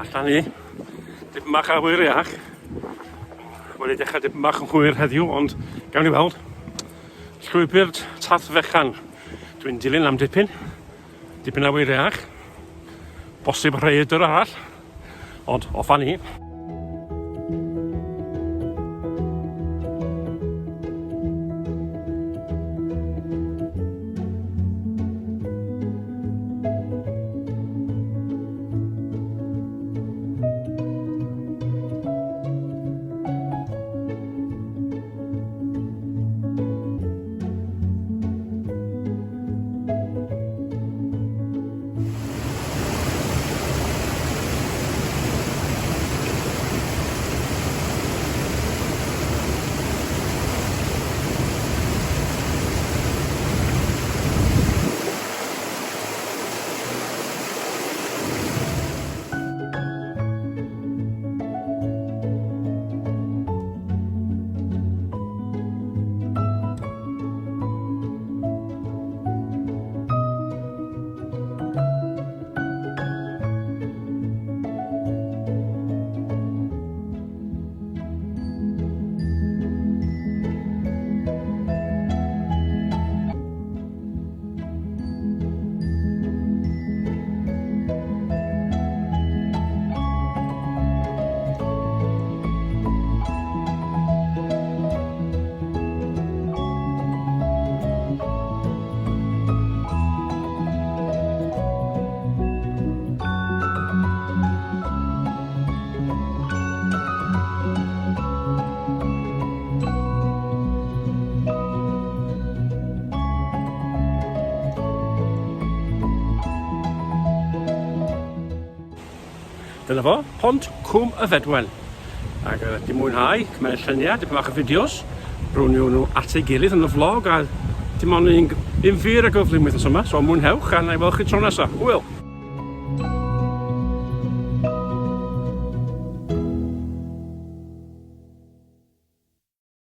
allan ni dipyn bach a hwyr iach. Wedi dechrau dipyn bach yn hwyr heddiw, ond gawn ni weld. Llwybr Taff Fechan. Dwi'n dilyn am dipyn a hwyr iach. Bosib rhaidr arall, ond offa ni. Dyna fo, Pont Cwm y Fedwen. Ac di mwynhau, cymryd lluniau, dipyn bach o fideos. Rwy'n nhw at ei gilydd yn y vlog, a dim ond un fyr a gyflym wythnos yma, so mwynhewch, a na i weld chi tro nesaf. Hwyl!